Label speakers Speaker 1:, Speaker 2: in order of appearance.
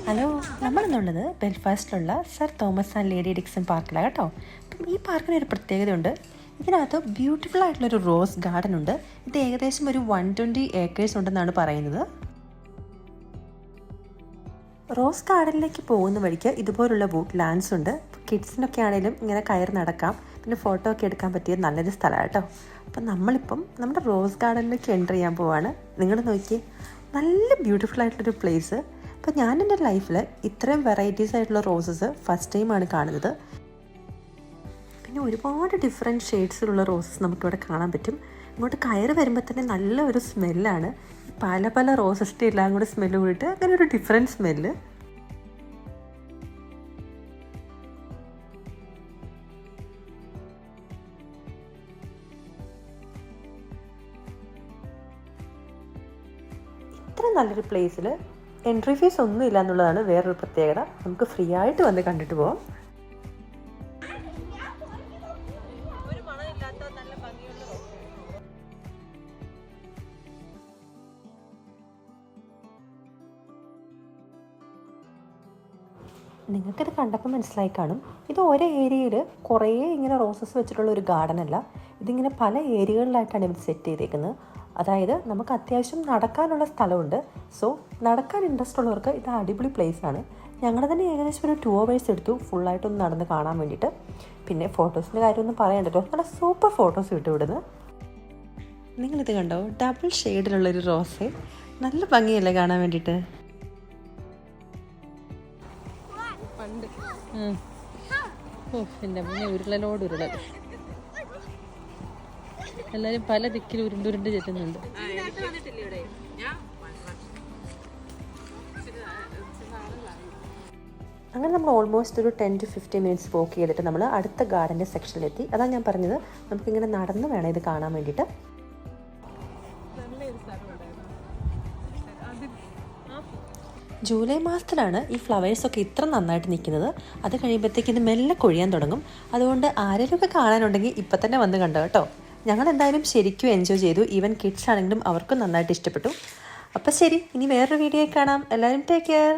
Speaker 1: Hello, നമ്മളിന്നുള്ളത് ബെൽഫാസ്റ്റിലുള്ള sir Thomas and lady Dixon പാർക്കിലാണ് കേട്ടോ. അപ്പം ഈ പാർക്കിന് ഒരു പ്രത്യേകതയുണ്ട്. ഇതിനകത്ത് ബ്യൂട്ടിഫുൾ ആയിട്ടുള്ളൊരു റോസ് ഗാർഡൻ ഉണ്ട്. ഇത് ഏകദേശം ഒരു 120 ഏക്കേഴ്സ് ഉണ്ടെന്നാണ് പറയുന്നത്. റോസ് ഗാർഡനിലേക്ക് പോകുന്ന വഴിക്ക് ഇതുപോലുള്ള വുഡ് ലാൻഡ്സ് ഉണ്ട്. കിഡ്സിനൊക്കെ ആണെങ്കിലും ഇങ്ങനെ കയറി നടക്കാം, പിന്നെ ഫോട്ടോ ഒക്കെ എടുക്കാൻ പറ്റിയ നല്ലൊരു സ്ഥലമാണ് കേട്ടോ. അപ്പം നമ്മളിപ്പം നമ്മുടെ റോസ് ഗാർഡനിലേക്ക് എൻ്റർ ചെയ്യാൻ പോവാണ്. നിങ്ങൾ നോക്കിയേ, നല്ല ബ്യൂട്ടിഫുൾ ആയിട്ടുള്ളൊരു പ്ലേസ്. അപ്പോൾ ഞാൻ എൻ്റെ ലൈഫിൽ ഇത്രയും വെറൈറ്റീസ് ആയിട്ടുള്ള റോസസ് ഫസ്റ്റ് ടൈമാണ് കാണുന്നത്. പിന്നെ ഒരുപാട് ഡിഫറെൻറ്റ് ഷെയ്ഡ്സിലുള്ള റോസസ് നമുക്കിവിടെ കാണാൻ പറ്റും. ഇങ്ങോട്ട് കയറി വരുമ്പോൾ തന്നെ നല്ല ഒരു സ്മെല്ലാണ്. പല പല റോസസിൻ്റെ എല്ലാം കൂടെ സ്മെല്ല് കൂടിയിട്ട് അങ്ങനെ ഒരു ഡിഫറെൻറ്റ് സ്മെല്ല്. ഇത്ര നല്ലൊരു പ്ലേസിൽ എൻട്രി ഫീസ് ഒന്നും ഇല്ല എന്നുള്ളതാണ് വേറൊരു പ്രത്യേകത. നമുക്ക് ഫ്രീ ആയിട്ട് വന്ന് കണ്ടിട്ട് പോകാം. നിങ്ങൾക്കിത് കണ്ടപ്പോൾ മനസ്സിലായി കാണും, ഇത് ഒരേ ഏരിയയിൽ കുറേ ഇങ്ങനെ റോസസ് വെച്ചിട്ടുള്ള ഒരു ഗാർഡൻ അല്ല. ഇതിങ്ങനെ പല ഏരിയകളിലായിട്ടാണ് ഇവർ സെറ്റ് ചെയ്തേക്കുന്നത്. അതായത് നമുക്ക് അത്യാവശ്യം നടക്കാനുള്ള സ്ഥലമുണ്ട്. സോ നടക്കാൻ ഇൻട്രസ്റ്റ് ഉള്ളവർക്ക് ഇത് അടിപൊളി പ്ലേസാണ്. ഞങ്ങൾ തന്നെ ഏകദേശം ഒരു 2 hours എടുത്തു ഫുള്ളായിട്ടൊന്ന് നടന്ന് കാണാൻ വേണ്ടിയിട്ട്. പിന്നെ ഫോട്ടോസിൻ്റെ കാര്യമൊന്നും പറയണ്ടല്ലോ, നല്ല സൂപ്പർ ഫോട്ടോസ് കിട്ടും ഇവിടുന്ന്. നിങ്ങളിത് കണ്ടോ, ഡബിൾ ഷെയ്ഡിലുള്ളൊരു റോസ്. നല്ല ഭംഗിയല്ലേ കാണാൻ വേണ്ടിയിട്ട്.
Speaker 2: എൻ്റെ മുന്നേ ഉരുളലോട് ഉരുളൽ, എല്ലാവരും പല ദിക്കിൽ ഉരുണ്ടുരുണ്ട് ചെല്ലുന്നുണ്ട്.
Speaker 1: അങ്ങനെ നമ്മൾ ഓൾമോസ്റ്റ് ഒരു 10 to 15 minutes വോക്ക് ചെയ്തിട്ട് നമ്മൾ അടുത്ത ഗാർഡൻ്റെ സെക്ഷനിലെത്തി. അതാണ് ഞാൻ പറഞ്ഞത്, നമുക്കിങ്ങനെ നടന്ന് വേണം ഇത് കാണാൻ വേണ്ടിയിട്ട്. ജൂലൈ മാസത്തിലാണ് ഈ ഫ്ലവേഴ്സൊക്കെ ഇത്ര നന്നായിട്ട് നിൽക്കുന്നത്. അത് കഴിയുമ്പോഴത്തേക്ക് ഇത് മെല്ലെ കൊഴിയാൻ തുടങ്ങും. അതുകൊണ്ട് ആരെങ്കിലുമൊക്കെ കാണാനുണ്ടെങ്കിൽ ഇപ്പം തന്നെ വന്ന് കണ്ടോ കേട്ടോ. ഞങ്ങൾ എന്തായാലും ശരിക്കും എൻജോയ് ചെയ്തു. ഈവൻ കിഡ്സ് ആണെങ്കിലും അവർക്കും നന്നായിട്ട് ഇഷ്ടപ്പെട്ടു. അപ്പം ശരി, ഇനി വേറൊരു വീഡിയോയിൽ കാണാം. എല്ലാവരും ടേക്ക് കെയർ.